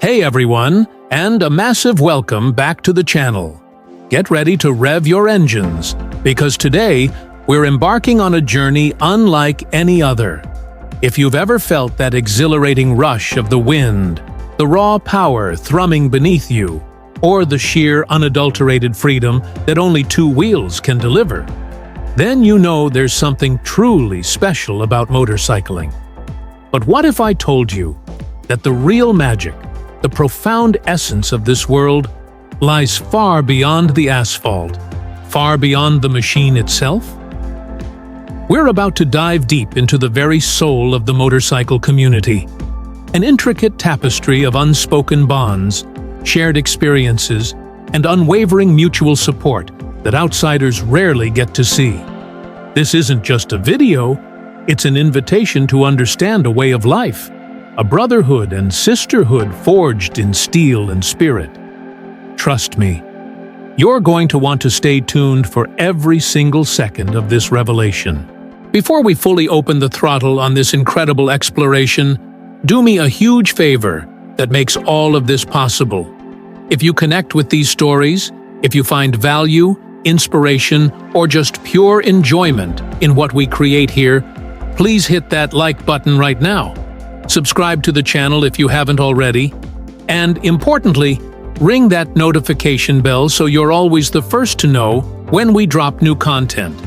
Hey everyone, and a massive welcome back to the channel. Get ready to rev your engines, because today we're embarking on a journey unlike any other. If you've ever felt that exhilarating rush of the wind, the raw power thrumming beneath you, or the sheer unadulterated freedom that only two wheels can deliver, then you know there's something truly special about motorcycling. But what if I told you that the real magic, the profound essence of this world, lies far beyond the asphalt, far beyond the machine itself? We're about to dive deep into the very soul of the motorcycle community, an intricate tapestry of unspoken bonds, shared experiences, and unwavering mutual support that outsiders rarely get to see. This isn't just a video, it's an invitation to understand a way of life, a brotherhood and sisterhood forged in steel and spirit. Trust me, you're going to want to stay tuned for every single second of this revelation. Before we fully open the throttle on this incredible exploration, do me a huge favor that makes all of this possible. If you connect with these stories, if you find value, inspiration, or just pure enjoyment in what we create here, please hit that like button right now. Subscribe to the channel if you haven't already, and importantly, ring that notification bell so you're always the first to know when we drop new content.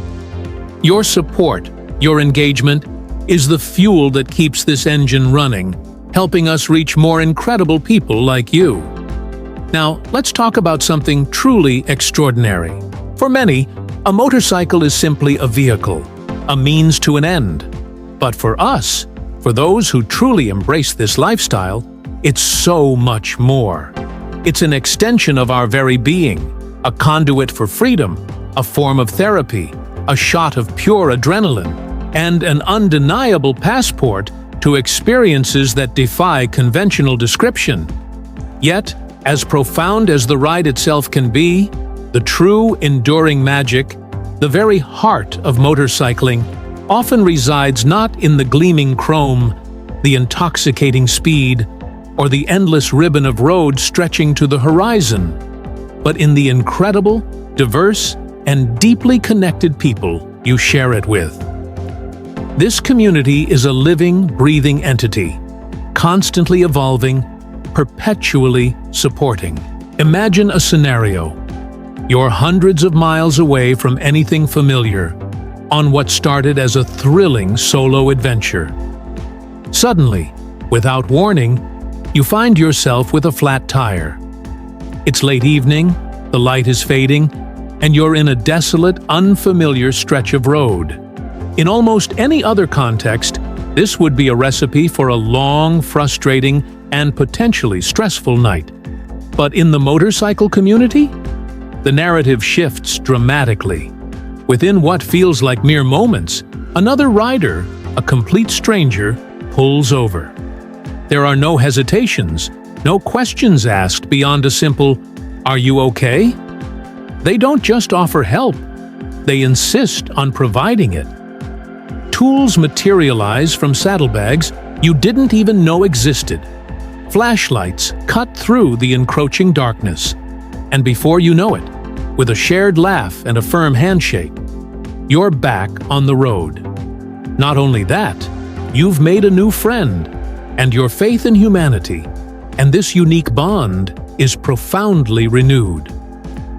Your support, your engagement, is the fuel that keeps this engine running, helping us reach more incredible people like you. Now, let's talk about something truly extraordinary. For many, a motorcycle is simply a vehicle, a means to an end. But for us, for those who truly embrace this lifestyle, it's so much more. It's an extension of our very being, a conduit for freedom, a form of therapy, a shot of pure adrenaline, and an undeniable passport to experiences that defy conventional description. Yet, as profound as the ride itself can be, the true, enduring magic, the very heart of motorcycling, often resides not in the gleaming chrome, the intoxicating speed, or the endless ribbon of road stretching to the horizon, but in the incredible, diverse, and deeply connected people you share it with. This community is a living, breathing entity, constantly evolving, perpetually supporting. Imagine a scenario. You're hundreds of miles away from anything familiar, on what started as a thrilling solo adventure. Suddenly, without warning, you find yourself with a flat tire. It's late evening, the light is fading, and you're in a desolate, unfamiliar stretch of road. In almost any other context, this would be a recipe for a long, frustrating, and potentially stressful night. But in the motorcycle community, the narrative shifts dramatically. Within what feels like mere moments, another rider, a complete stranger, pulls over. There are no hesitations, no questions asked beyond a simple, "Are you okay?" They don't just offer help, they insist on providing it. Tools materialize from saddlebags you didn't even know existed. Flashlights cut through the encroaching darkness. And before you know it, with a shared laugh and a firm handshake, you're back on the road. Not only that, you've made a new friend, and your faith in humanity, and this unique bond, is profoundly renewed.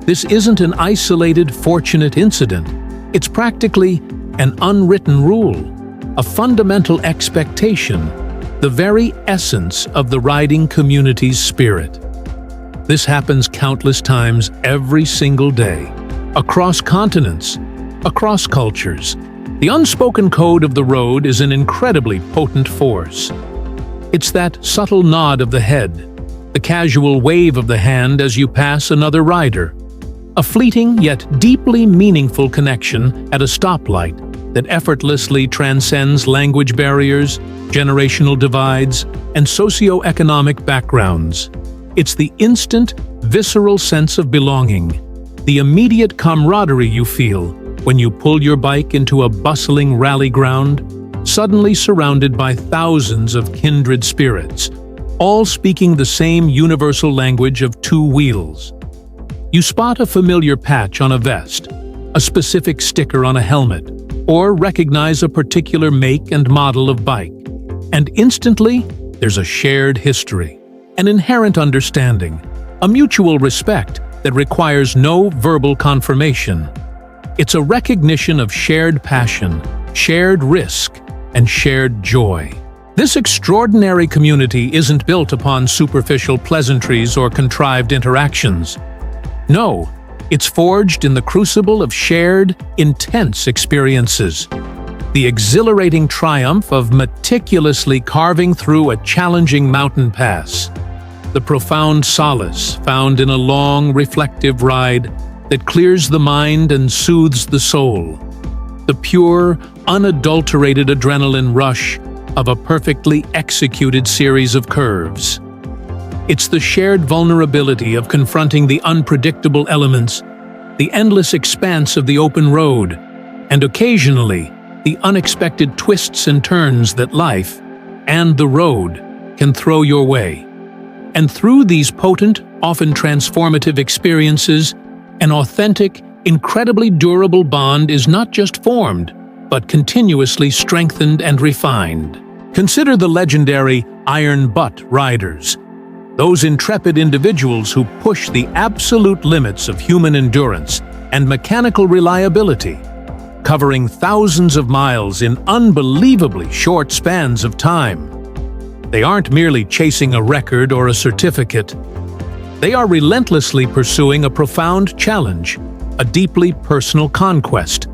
This isn't an isolated, fortunate incident. It's practically an unwritten rule, a fundamental expectation, the very essence of the riding community's spirit. This happens countless times every single day, across continents, across cultures. The unspoken code of the road is an incredibly potent force. It's that subtle nod of the head, the casual wave of the hand as you pass another rider, a fleeting yet deeply meaningful connection at a stoplight that effortlessly transcends language barriers, generational divides, and socio-economic backgrounds. It's the instant, visceral sense of belonging, the immediate camaraderie you feel when you pull your bike into a bustling rally ground, suddenly surrounded by thousands of kindred spirits, all speaking the same universal language of two wheels. You spot a familiar patch on a vest, a specific sticker on a helmet, or recognize a particular make and model of bike. And instantly, there's a shared history, an inherent understanding, a mutual respect that requires no verbal confirmation. It's a recognition of shared passion, shared risk, and shared joy. This extraordinary community isn't built upon superficial pleasantries or contrived interactions. No, it's forged in the crucible of shared, intense experiences. The exhilarating triumph of meticulously carving through a challenging mountain pass. The profound solace found in a long, reflective ride that clears the mind and soothes the soul. The pure, unadulterated adrenaline rush of a perfectly executed series of curves. It's the shared vulnerability of confronting the unpredictable elements, the endless expanse of the open road, and occasionally, the unexpected twists and turns that life and the road can throw your way. And through these potent, often transformative experiences, an authentic, incredibly durable bond is not just formed, but continuously strengthened and refined. Consider the legendary Iron Butt Riders, those intrepid individuals who push the absolute limits of human endurance and mechanical reliability, covering thousands of miles in unbelievably short spans of time. They aren't merely chasing a record or a certificate. They are relentlessly pursuing a profound challenge, a deeply personal conquest,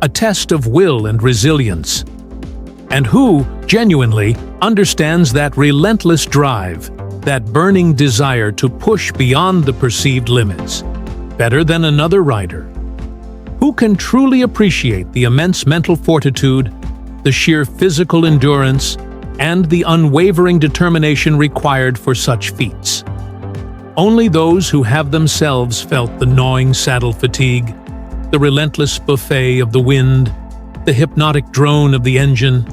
a test of will and resilience. And who, genuinely, understands that relentless drive, that burning desire to push beyond the perceived limits, better than another rider? Who can truly appreciate the immense mental fortitude, the sheer physical endurance, and the unwavering determination required for such feats? Only those who have themselves felt the gnawing saddle fatigue, the relentless buffet of the wind, the hypnotic drone of the engine,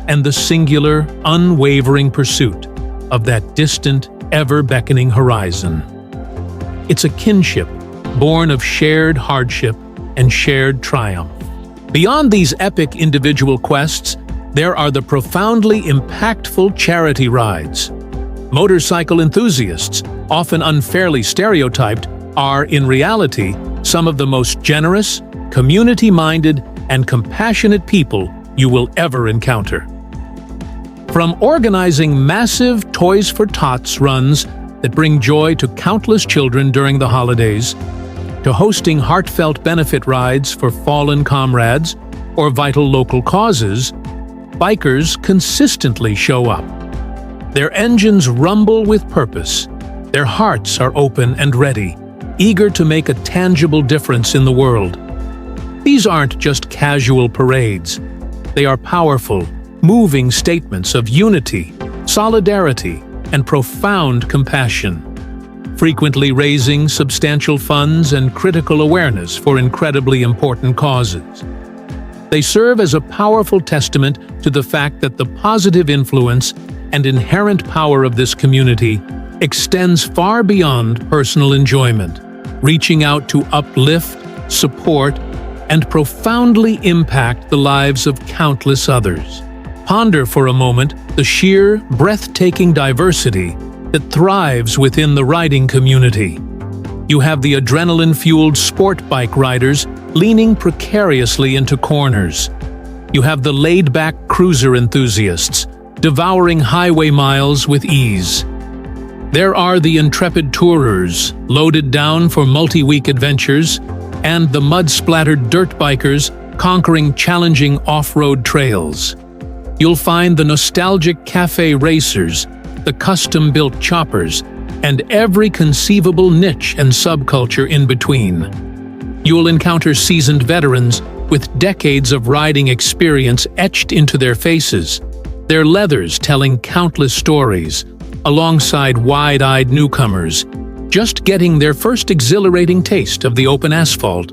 and the singular, unwavering pursuit of that distant, ever-beckoning horizon. It's a kinship born of shared hardship and shared triumph. Beyond these epic individual quests, there are the profoundly impactful charity rides. Motorcycle enthusiasts, often unfairly stereotyped, are, in reality, some of the most generous, community-minded, and compassionate people you will ever encounter. From organizing massive Toys for Tots runs that bring joy to countless children during the holidays, to hosting heartfelt benefit rides for fallen comrades or vital local causes, bikers consistently show up. Their engines rumble with purpose, their hearts are open and ready, eager to make a tangible difference in the world. These aren't just casual parades. They are powerful, moving statements of unity, solidarity, and profound compassion, frequently raising substantial funds and critical awareness for incredibly important causes. They serve as a powerful testament to the fact that the positive influence and inherent power of this community extends far beyond personal enjoyment, reaching out to uplift, support, and profoundly impact the lives of countless others. Ponder for a moment the sheer, breathtaking diversity that thrives within the riding community. You have the adrenaline-fueled sport bike riders leaning precariously into corners. You have the laid-back cruiser enthusiasts, devouring highway miles with ease. There are the intrepid tourers, loaded down for multi-week adventures, and the mud-splattered dirt bikers conquering challenging off-road trails. You'll find the nostalgic cafe racers, the custom-built choppers, and every conceivable niche and subculture in between. You'll encounter seasoned veterans with decades of riding experience etched into their faces, their leathers telling countless stories, alongside wide-eyed newcomers, just getting their first exhilarating taste of the open asphalt.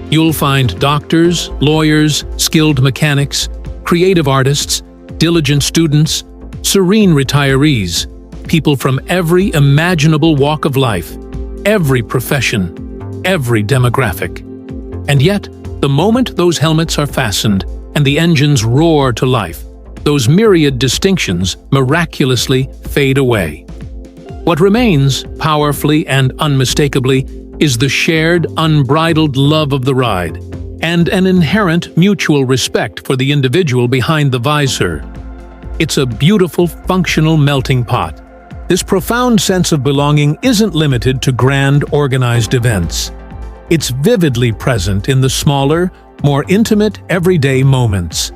You'll find doctors, lawyers, skilled mechanics, creative artists, diligent students, serene retirees, people from every imaginable walk of life, every profession, every demographic. And yet, the moment those helmets are fastened and the engines roar to life, those myriad distinctions miraculously fade away. What remains, powerfully and unmistakably, is the shared, unbridled love of the ride, and an inherent mutual respect for the individual behind the visor. It's a beautiful, functional melting pot. This profound sense of belonging isn't limited to grand, organized events. It's vividly present in the smaller, more intimate, everyday moments.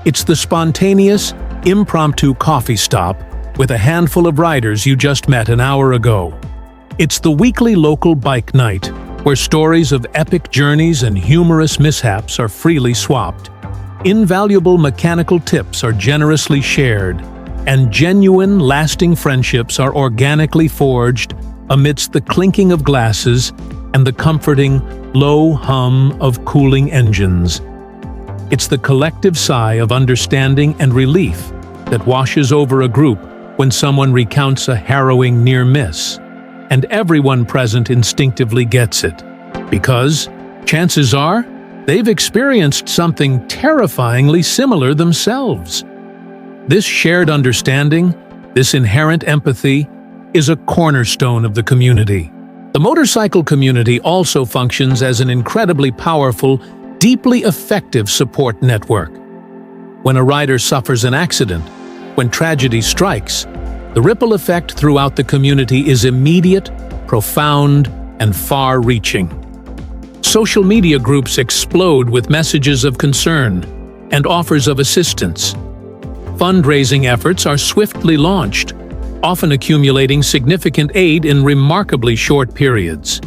It's the spontaneous, impromptu coffee stop with a handful of riders you just met an hour ago. It's the weekly local bike night, where stories of epic journeys and humorous mishaps are freely swapped. Invaluable mechanical tips are generously shared, and genuine, lasting friendships are organically forged amidst the clinking of glasses and the comforting, low hum of cooling engines. It's the collective sigh of understanding and relief that washes over a group when someone recounts a harrowing near miss, and everyone present instinctively gets it, because, chances are, they've experienced something terrifyingly similar themselves. This shared understanding, this inherent empathy, is a cornerstone of the community. The motorcycle community also functions as an incredibly powerful, deeply effective support network. When a rider suffers an accident, when tragedy strikes, the ripple effect throughout the community is immediate, profound, and far-reaching. Social media groups explode with messages of concern and offers of assistance. Fundraising efforts are swiftly launched, often accumulating significant aid in remarkably short periods.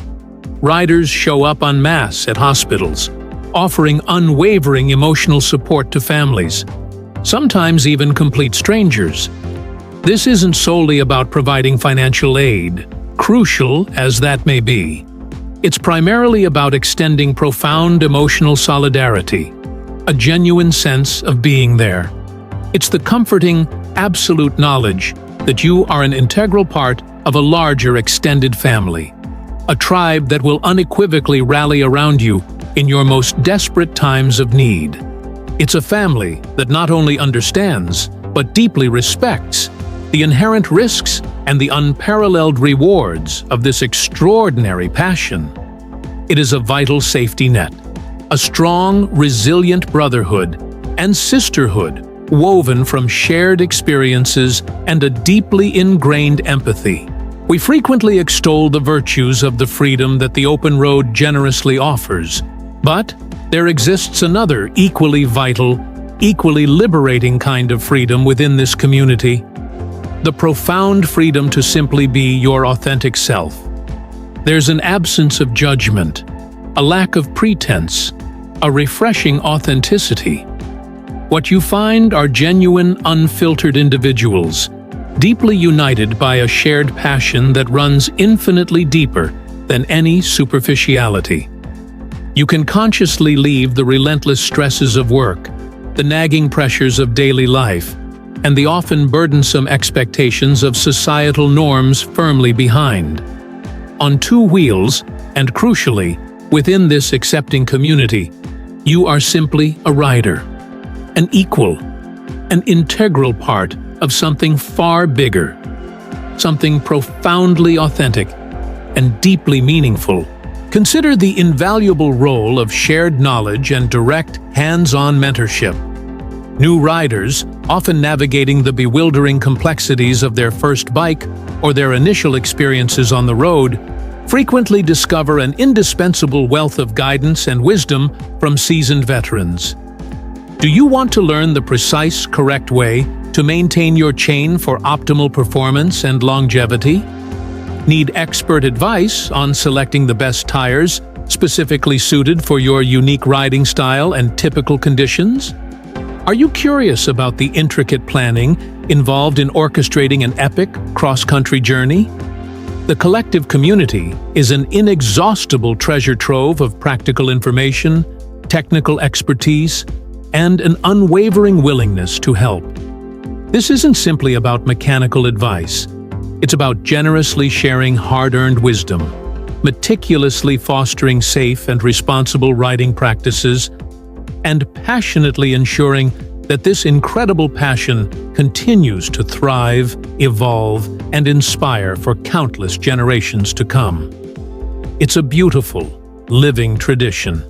Riders show up en masse at hospitals, offering unwavering emotional support to families, sometimes even complete strangers. This isn't solely about providing financial aid, crucial as that may be. It's primarily about extending profound emotional solidarity, a genuine sense of being there. It's the comforting, absolute knowledge that you are an integral part of a larger extended family, a tribe that will unequivocally rally around you in your most desperate times of need. It's a family that not only understands, but deeply respects the inherent risks and the unparalleled rewards of this extraordinary passion. It is a vital safety net, a strong, resilient brotherhood and sisterhood woven from shared experiences and a deeply ingrained empathy. We frequently extol the virtues of the freedom that the open road generously offers, but there exists another equally vital, equally liberating kind of freedom within this community: the profound freedom to simply be your authentic self. There's an absence of judgment, a lack of pretense, a refreshing authenticity. What you find are genuine, unfiltered individuals, deeply united by a shared passion that runs infinitely deeper than any superficiality. You can consciously leave the relentless stresses of work, the nagging pressures of daily life, and the often burdensome expectations of societal norms firmly behind. On two wheels, and crucially, within this accepting community, you are simply a rider, an equal, an integral part of something far bigger, something profoundly authentic and deeply meaningful. Consider the invaluable role of shared knowledge and direct, hands-on mentorship. New riders, often navigating the bewildering complexities of their first bike or their initial experiences on the road, frequently discover an indispensable wealth of guidance and wisdom from seasoned veterans. Do you want to learn the precise, correct way to maintain your chain for optimal performance and longevity? Need expert advice on selecting the best tires specifically suited for your unique riding style and typical conditions? Are you curious about the intricate planning involved in orchestrating an epic cross-country journey? The collective community is an inexhaustible treasure trove of practical information, technical expertise, and an unwavering willingness to help. This isn't simply about mechanical advice. It's about generously sharing hard-earned wisdom, meticulously fostering safe and responsible riding practices, and passionately ensuring that this incredible passion continues to thrive, evolve, and inspire for countless generations to come. It's a beautiful, living tradition.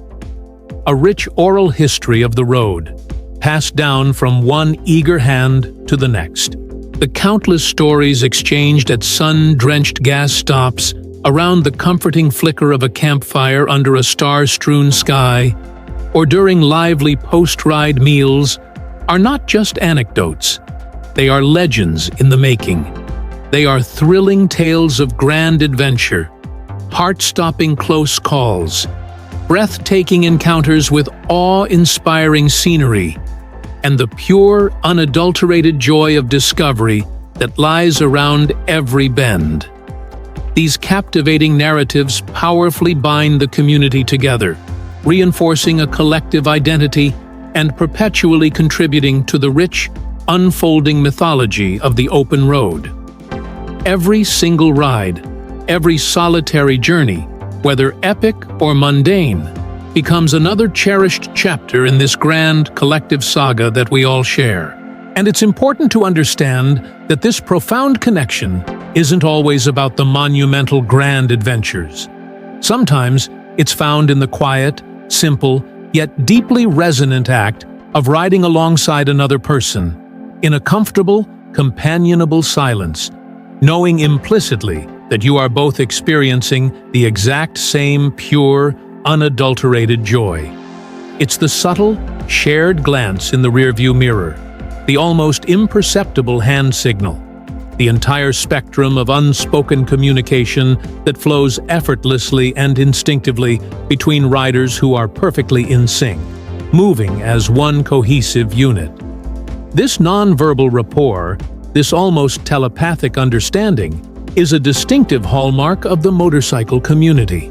A rich oral history of the road, passed down from one eager hand to the next. The countless stories exchanged at sun-drenched gas stops, around the comforting flicker of a campfire under a star-strewn sky, or during lively post-ride meals, are not just anecdotes. They are legends in the making. They are thrilling tales of grand adventure, heart-stopping close calls, breathtaking encounters with awe-inspiring scenery, and the pure, unadulterated joy of discovery that lies around every bend. These captivating narratives powerfully bind the community together, reinforcing a collective identity and perpetually contributing to the rich, unfolding mythology of the open road. Every single ride, every solitary journey, whether epic or mundane, becomes another cherished chapter in this grand collective saga that we all share. And it's important to understand that this profound connection isn't always about the monumental grand adventures. Sometimes it's found in the quiet, simple, yet deeply resonant act of riding alongside another person, in a comfortable, companionable silence, knowing implicitly that you are both experiencing the exact same pure, unadulterated joy. It's the subtle, shared glance in the rearview mirror, the almost imperceptible hand signal, the entire spectrum of unspoken communication that flows effortlessly and instinctively between riders who are perfectly in sync, moving as one cohesive unit. This non-verbal rapport, this almost telepathic understanding, is a distinctive hallmark of the motorcycle community,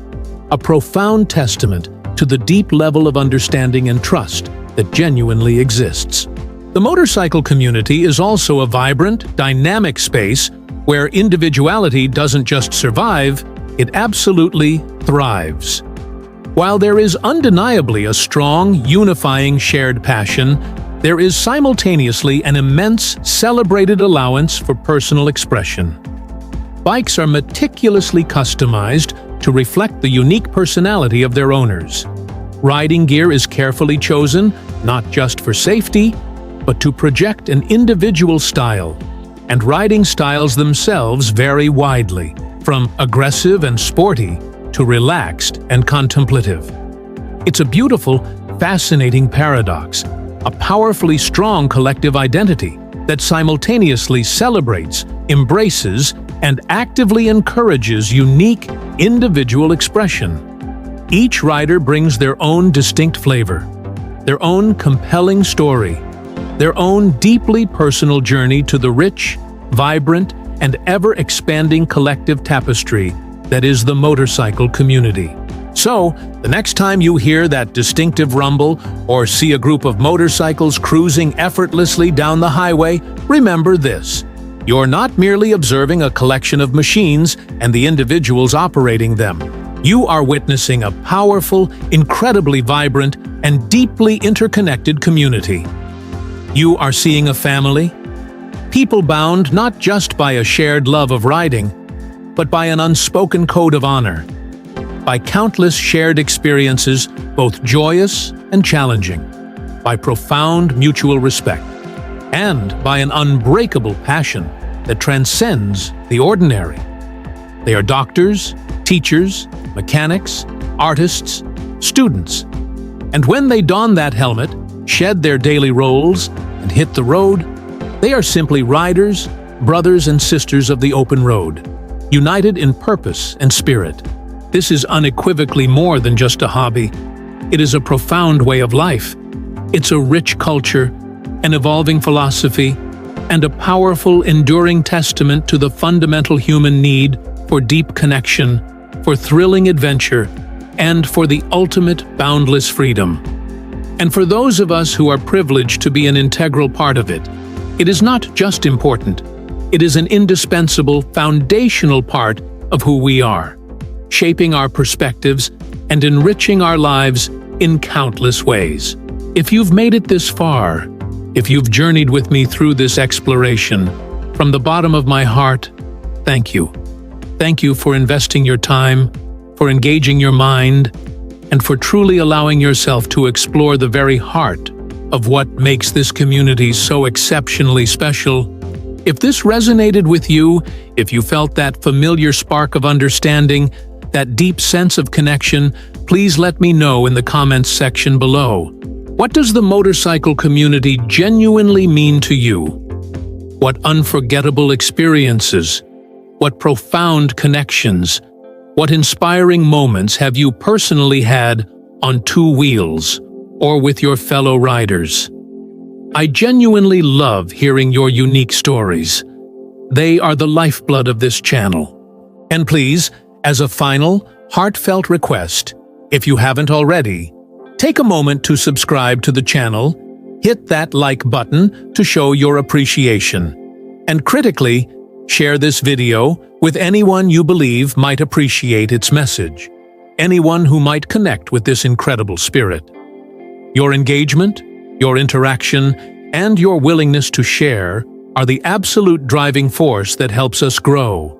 a profound testament to the deep level of understanding and trust that genuinely exists. The motorcycle community is also a vibrant, dynamic space where individuality doesn't just survive, it absolutely thrives. While there is undeniably a strong, unifying shared passion, there is simultaneously an immense, celebrated allowance for personal expression. Bikes are meticulously customized to reflect the unique personality of their owners. Riding gear is carefully chosen, not just for safety, but to project an individual style, and riding styles themselves vary widely, from aggressive and sporty to relaxed and contemplative. It's a beautiful, fascinating paradox, a powerfully strong collective identity that simultaneously celebrates, embraces, and actively encourages unique, individual expression. Each rider brings their own distinct flavor, their own compelling story, their own deeply personal journey to the rich, vibrant, and ever-expanding collective tapestry that is the motorcycle community. So, the next time you hear that distinctive rumble or see a group of motorcycles cruising effortlessly down the highway, remember this: you're not merely observing a collection of machines and the individuals operating them. You are witnessing a powerful, incredibly vibrant, and deeply interconnected community. You are seeing a family, people bound not just by a shared love of riding, but by an unspoken code of honor, by countless shared experiences, both joyous and challenging, by profound mutual respect, and by an unbreakable passion that transcends the ordinary. They are doctors, teachers, mechanics, artists, students, and when they don that helmet, shed their daily roles, and hit the road, they are simply riders, brothers and sisters of the open road, united in purpose and spirit. This is unequivocally more than just a hobby. It is a profound way of life. It's a rich culture, an evolving philosophy, and a powerful, enduring testament to the fundamental human need for deep connection, for thrilling adventure, and for the ultimate boundless freedom. And for those of us who are privileged to be an integral part of it, it is not just important, It is an indispensable, foundational part of who we are, shaping our perspectives and enriching our lives in countless ways. If you've made it this far, if you've journeyed with me through this exploration, from the bottom of my heart, thank you. Thank you for investing your time, for engaging your mind, and for truly allowing yourself to explore the very heart of what makes this community so exceptionally special. If this resonated with you, if you felt that familiar spark of understanding, that deep sense of connection, please let me know in the comments section below. What does the motorcycle community genuinely mean to you? What unforgettable experiences, what profound connections, what inspiring moments have you personally had on two wheels or with your fellow riders? I genuinely love hearing your unique stories. They are the lifeblood of this channel. And please, as a final, heartfelt request, if you haven't already, take a moment to subscribe to the channel, hit that like button to show your appreciation, and critically, share this video with anyone you believe might appreciate its message, anyone who might connect with this incredible spirit. Your engagement, your interaction, and your willingness to share are the absolute driving force that helps us grow,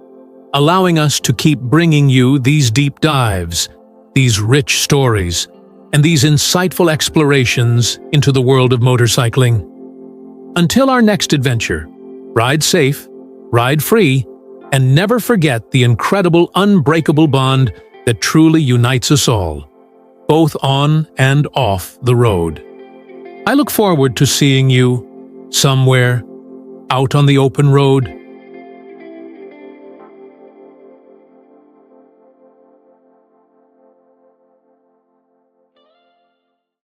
allowing us to keep bringing you these deep dives, these rich stories, and these insightful explorations into the world of motorcycling. Until our next adventure, ride safe, ride free, and never forget the incredible, unbreakable bond that truly unites us all, both on and off the road. I look forward to seeing you somewhere out on the open road,